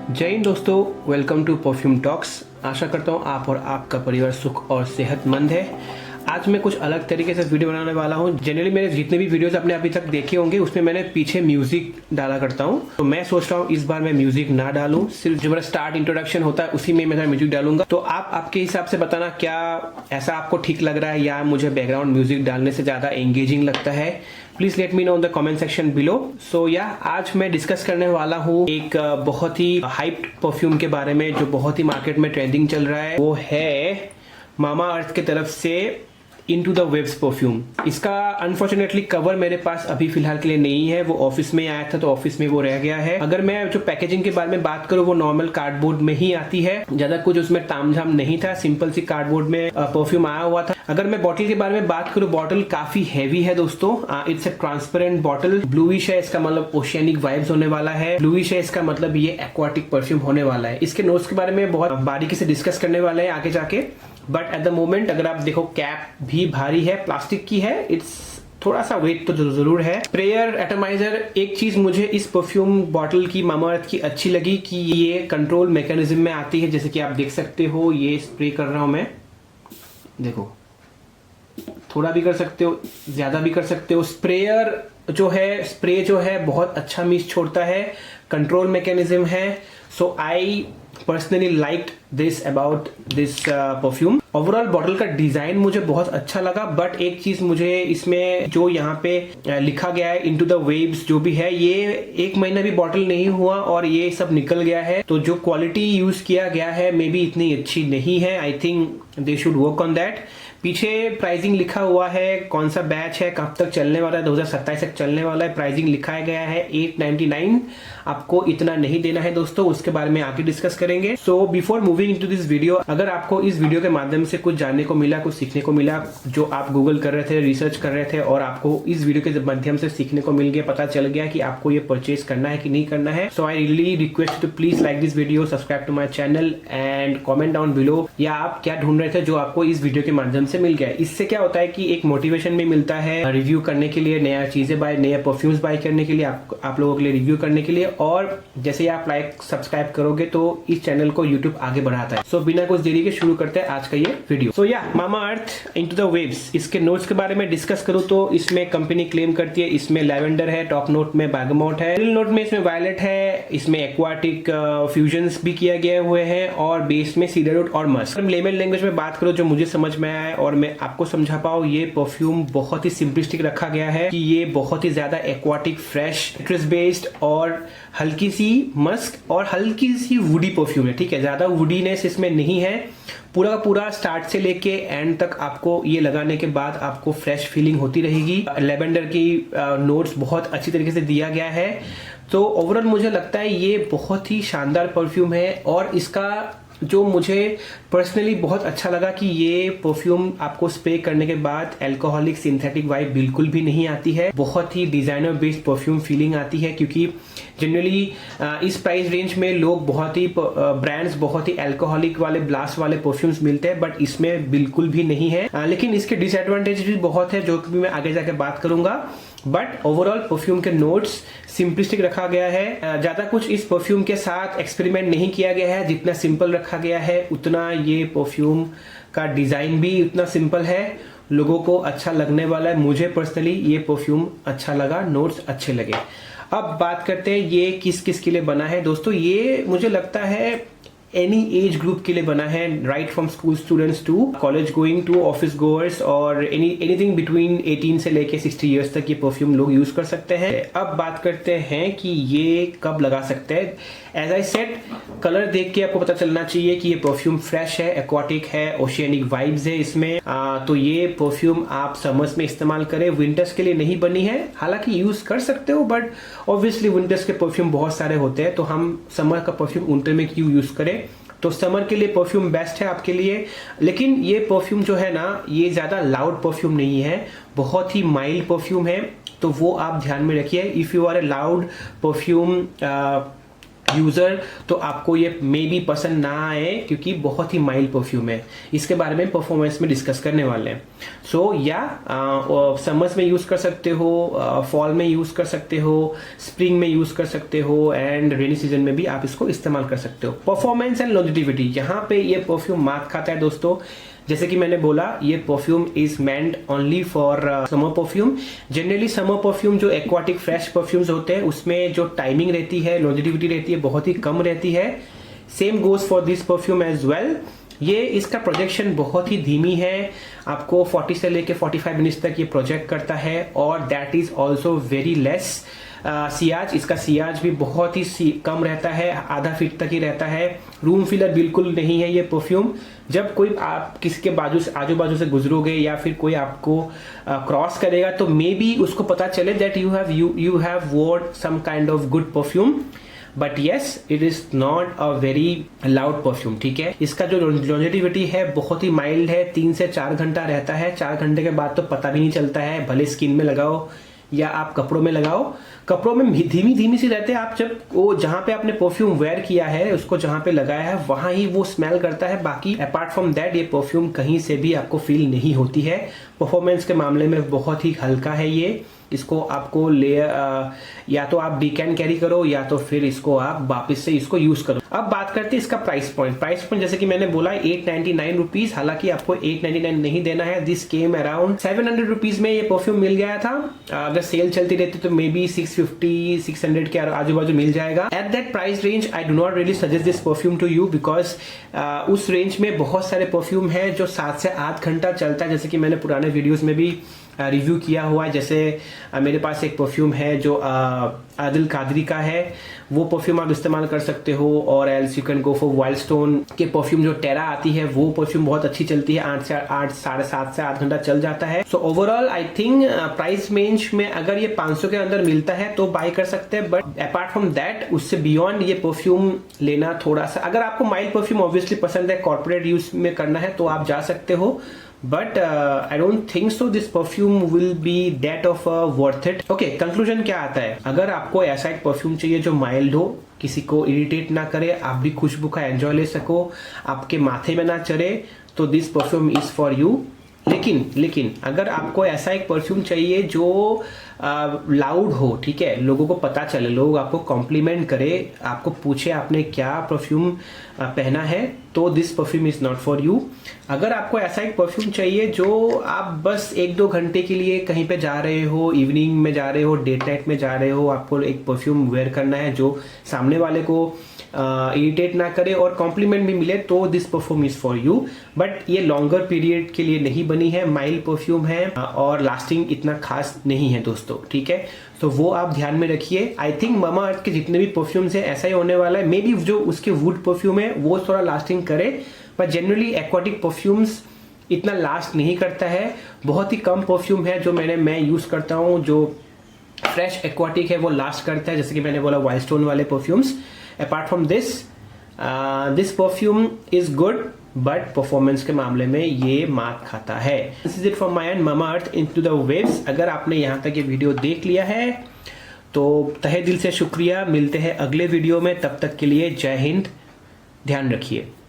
जय हिंद दोस्तों, welcome to perfume talks. आशा करता हूँ आप और आपका परिवार सुख और सेहतमंद है। आज मैं कुछ अलग तरीके से वीडियो बनाने वाला हूँ। जनरली मेरे जितने भी वीडियोस आपने अभी तक देखे होंगे उसमें मैंने पीछे म्यूजिक डाला करता हूँ, तो मैं सोच रहा हूँ इस बार मैं म्यूजिक ना डालूं, सिर्फ जो मेरा स्टार्ट इंट्रोडक्शन होता है उसी में मैं म्यूजिक डालूंगा। तो आप आपके हिसाब से बताना क्या ऐसा आपको ठीक लग रहा है या मुझे बैकग्राउंड म्यूजिक डालने से ज्यादा एंगेजिंग लगता है। Please let me know in the comment section below. So या आज मैं डिस्कस करने वाला हूँ एक बहुत ही हाइप्ड परफ्यूम के बारे में जो बहुत ही मार्केट में ट्रेंडिंग चल रहा है। वो है मामा अर्थ की तरफ से इनटू द वेब्स परफ्यूम। इसका अनफॉर्चुनेटली कवर मेरे पास अभी फिलहाल के लिए नहीं है, वो ऑफिस में आया था तो ऑफिस में वो रह गया है। अगर मैं जो पैकेजिंग के बारे में बात करूँ वो नॉर्मल कार्डबोर्ड में ही आती है, ज्यादा कुछ उसमें तामझाम नहीं था, सिंपल सी कार्डबोर्ड में परफ्यूम आया हुआ था। अगर मैं बॉटल के बारे में बात करूँ, बॉटल काफी हैवी है दोस्तों। It's a transparent bottle, bluish है, इसका मतलब ओशियनिक वाइब्स होने वाला है। ब्लूइश है इसका मतलब ये एक्वाटिक परफ्यूम होने वाला है। इसके नोट्स के बारे में बहुत बारीकी से डिस्कस करने वाले हैं आगे जाके, बट एट द मोमेंट अगर आप देखो कैप भी भारी है, प्लास्टिक की है, इट्स थोड़ा सा वेट तो जरूर है। स्प्रेयर एटमाइजर, एक चीज मुझे इस परफ्यूम बॉटल की मामा अर्थ की अच्छी लगी कि ये कंट्रोल मैकेनिज्म में आती है। जैसे कि आप देख सकते हो, ये स्प्रे कर रहा हूं मैं, देखो थोड़ा भी कर सकते हो, ज्यादा भी कर सकते हो। स्प्रेयर जो है, स्प्रे जो है बहुत अच्छा मिस्ट छोड़ता है, कंट्रोल मैकेनिज्म है। So I personally liked this about this perfume. Overall bottle का डिजाइन मुझे बहुत अच्छा लगा, बट एक चीज मुझे इसमें जो यहाँ पे लिखा गया है इनटू द वेव्स जो भी है, ये 1 महीना भी बॉटल नहीं हुआ और ये सब निकल गया है। तो जो क्वालिटी यूज किया गया है मे बी इतनी अच्छी नहीं है। I think they should work on that. पीछे प्राइसिंग लिखा हुआ है, कौन सा बैच है, कब तक चलने वाला है, 2027 तक चलने वाला है। प्राइसिंग लिखा गया है 899। आपको इतना नहीं देना है दोस्तों, उसके बारे में आगे डिस्कस करेंगे। So before moving into this video, अगर आपको इस वीडियो के माध्यम से कुछ जानने को मिला, कुछ सीखने को मिला, जो आप गूगल कर रहे थे, रिसर्च कर रहे थे और आपको इस वीडियो के माध्यम से सीखने को मिल गया, पता चल गया कि आपको ये परचेज करना है कि नहीं करना है, so I really request to please like this video, subscribe to my channel and comment down below या आप क्या ढूंढ रहे थे जो आपको इस वीडियो के माध्यम से मिल गया। इससे क्या होता है कि एक मोटिवेशन भी मिलता है रिव्यू करने के लिए, नया चीजें बाय, नया परफ्यूम्स बाय करने के लिए, आप लोगों के लिए रिव्यू करने के लिए। और जैसे ही आप लाइक सब्सक्राइब करोगे तो इस चैनल को यूट्यूब आगे बढ़ाता है। सो बिना कुछ देरी के शुरू करते हैं आज का ये वीडियो। सो या मामा अर्थ इनटू द वेव्स, इसके नोट्स के बारे में डिस्कस करूं तो इसमें कंपनी क्लेम करती है इसमें लैवेंडर है, टॉप नोट में bergamot है, मिडिल नोट में इसमें वायलेट है, इसमें एक्वाटिक फ्यूजन्स भी किया गए हुए हैं और बेस में सीडरवुड और मस्क। लेमन लैंग्वेज में बात करो जो मुझे समझ में आया है और मैं आपको समझा पाऊं, ये परफ्यूम बहुत ही सिंपलिस्टिक रखा गया है कि ये बहुत ही ज्यादा एक्वाटिक, फ्रेश, सिट्रस बेस्ड और हल्की सी मस्क और हल्की सी वुडी परफ्यूम है। ठीक है, ज्यादा वुडीनेस इसमें नहीं है। पूरा पूरा स्टार्ट से लेके एंड तक आपको ये लगाने के बाद आपको फ्रेश फीलिंग होती रहेगी। लेवेंडर की नोट्स बहुत अच्छी तरीके से दिया गया है। तो ओवरऑल मुझे लगता है ये बहुत ही शानदार परफ्यूम है और इसका जो मुझे पर्सनली बहुत अच्छा लगा कि ये परफ्यूम आपको स्प्रे करने के बाद अल्कोहलिक सिंथेटिक वाइब बिल्कुल भी नहीं आती है। बहुत ही डिजाइनर बेस्ड परफ्यूम फीलिंग आती है, क्योंकि जनरली इस प्राइस रेंज में लोग बहुत ही ब्रांड्स बहुत ही अल्कोहलिक वाले, ब्लास्ट वाले परफ्यूम्स मिलते हैं, बट इसमें बिल्कुल भी नहीं है। लेकिन इसके डिसएडवांटेज भी बहुत है जो कि मैं आगे जाके बात करूंगा। बट ओवरऑल परफ्यूम के नोट्स सिंपलिस्टिक रखा गया है। ज्यादा कुछ इस परफ्यूम के साथ एक्सपेरिमेंट नहीं किया गया है, जितना सिंपल रखा गया है उतना ये परफ्यूम का डिजाइन भी उतना सिंपल है, लोगों को अच्छा लगने वाला है। मुझे पर्सनली ये परफ्यूम अच्छा लगा, नोट्स अच्छे लगे। अब बात करते हैं ये किस किस के लिए बना है दोस्तों। ये मुझे लगता है एनी एज ग्रुप के लिए बना है, right from school students to college going to office goers और एनीथिंग बिटवीन 18 से लेके 60 इयर्स तक ये परफ्यूम लोग यूज कर सकते हैं। अब बात करते हैं कि ये कब लगा सकते हैं। एज आई सेड, कलर देख के आपको पता चलना चाहिए कि ये परफ्यूम फ्रेश है, एक्वाटिक है, ओशियनिक वाइब्स है इसमें। तो ये परफ्यूम आप समर्स में इस्तेमाल करें, विंटर्स के लिए नहीं बनी है। हालांकि यूज कर सकते हो, बट ऑब्वियसली विंटर्स के परफ्यूम बहुत सारे होते हैं, तो हम समर का परफ्यूम विंटर में क्यों यूज करें। तो समर के लिए परफ्यूम बेस्ट है आपके लिए। लेकिन ये परफ्यूम जो है ना, ये ज्यादा लाउड परफ्यूम नहीं है, बहुत ही माइल्ड परफ्यूम है, तो वो आप ध्यान में रखिए। If you are a loud perfume user तो आपको ये मे बी पसंद ना आए, क्योंकि बहुत ही माइल्ड परफ्यूम है। इसके बारे में परफॉर्मेंस में डिस्कस करने वाले हैं। सो या समर्स में यूज़ कर सकते हो, फॉल में यूज़ कर सकते हो, स्प्रिंग में यूज़ कर सकते हो, एंड रेनी सीजन में भी आप इसको इस्तेमाल कर सकते हो। परफॉर्मेंस एंड लॉन्जेविटी, यहाँ पे ये परफ्यूम मात खाता है दोस्तों। जैसे कि मैंने बोला, ये perfume is meant only for summer perfume. Generally summer perfume जो एक्वाटिक फ्रेश परफ्यूम्स होते हैं उसमें जो टाइमिंग रहती है, लॉन्जेविटी रहती है, बहुत ही कम रहती है। Same goes for this perfume as well. ये इसका प्रोजेक्शन बहुत ही धीमी है, आपको 40 से लेके 45 मिनट्स तक ये प्रोजेक्ट करता है, और that is also very less Ciaz. इसका सियाज भी बहुत ही कम रहता है, आधा फीट तक ही रहता है। रूम फिलर बिल्कुल नहीं है ये परफ्यूम। जब कोई आप किसी के बाजू से आजू बाजू से गुजरोगे या फिर कोई आपको क्रॉस करेगा तो मे बी उसको पता चले that you have wore some kind of good perfume, but yes it is not a very loud perfume. ठीक है, इसका जो लॉन्जेविटी है बहुत ही माइल्ड है, 3 से 4 घंटा रहता है। 4 घंटे के बाद तो पता भी नहीं चलता है, भले स्किन में लगाओ या आप कपड़ों में लगाओ। कपड़ों में धीमी धीमी सी रहते हैं, आप जब वो जहां पे आपने परफ्यूम वेयर किया है उसको जहां पे लगाया है वहां ही वो स्मेल करता है। बाकी अपार्ट फ्रॉम दैट ये परफ्यूम कहीं से भी आपको फील नहीं होती है। परफॉर्मेंस के मामले में बहुत ही हल्का है ये। इसको आपको या तो आप वीकेंड कैरी करो या तो फिर इसको आप वापस से इसको यूज करो। अब बात करते हैं इसका प्राइस पॉइंट। प्राइस पॉइंट जैसे कि मैंने बोला 899 रुपीज, हालांकि आपको 899 नहीं देना है। दिस केम अराउंड 700 रुपीज में ये परफ्यूम मिल गया था। अगर सेल चलती रहती तो मे बी 650 600 के आजू बाजू मिल जाएगा। At that price range I do not really suggest this perfume to you, because उस रेंज में बहुत सारे परफ्यूम है जो 7 से 8 घंटा चलता है, जैसे कि मैंने पुराने वीडियोस में भी रिव्यू किया हुआ है। जैसे मेरे पास एक परफ्यूम है जो आदिल कादरी का है, वो परफ्यूम आप इस्तेमाल कर सकते हो। और else you can go for wild stone के परफ्यूम जो टेरा आती है, वो परफ्यूम बहुत अच्छी चलती है, 8 से 8 7.5 से 8 घंटा चल जाता है। So overall I think price range में अगर ये 500 के अंदर मिलता है तो बाय कर सकते हैं, बट अपार्ट फ्रॉम दैट उससे बियॉन्ड ये परफ्यूम लेना थोड़ा सा, अगर आपको माइल्ड परफ्यूम ऑब्वियसली पसंद है, कॉर्पोरेट यूज में करना है तो आप जा सकते हो, but I don't think so this perfume will be that of worth it. Okay, conclusion क्या आता है? अगर आपको ऐसा एक परफ्यूम चाहिए जो माइल्ड हो, किसी को इरिटेट ना करे, आप भी खुशबू का एंजॉय ले सको, आपके माथे में ना चढ़े, तो this perfume is for you. लेकिन अगर आपको ऐसा एक परफ्यूम चाहिए जो लाउड हो, ठीक है, लोगों को पता चले, लोग आपको कॉम्प्लीमेंट करे, आपको पूछे आपने क्या परफ्यूम पहना है, तो this perfume is not for you. अगर आपको ऐसा एक परफ्यूम चाहिए जो आप बस 1-2 घंटे के लिए कहीं पे जा रहे हो, इवनिंग में जा रहे हो, डेट नाइट में जा रहे हो, आपको एक परफ्यूम वेयर करना है जो सामने वाले को इरिटेट ना करे और कॉम्प्लीमेंट भी मिले, तो this perfume is for you. But ये लॉन्गर पीरियड के लिए नहीं बनी है, माइल्ड परफ्यूम है और लास्टिंग इतना खास नहीं है दोस्तों, ठीक है, तो वो आप ध्यान में रखिए। आई थिंक मामा अर्थ के जितने भी परफ्यूम्स है ऐसा ही होने वाला है। मे बी जो उसके वुड परफ्यूम है वो थोड़ा लास्टिंग करे, पर जनरली एक्वाटिक परफ्यूम्स इतना लास्ट नहीं करता है। बहुत ही कम परफ्यूम है जो मैं यूज करता हूँ जो फ्रेश एक्वाटिक है वो लास्ट करता है, जैसे कि मैंने बोला वाइल्ड स्टोन वाले perfumes. Apart from this perfume is good, but performance के मामले में ये मात खाता है। This is it from my and, mama earth into the waves. अगर आपने यहाँ तक ये वीडियो देख लिया है तो तहे दिल से शुक्रिया। मिलते हैं अगले वीडियो में, तब तक के लिए जय हिंद, ध्यान रखिए।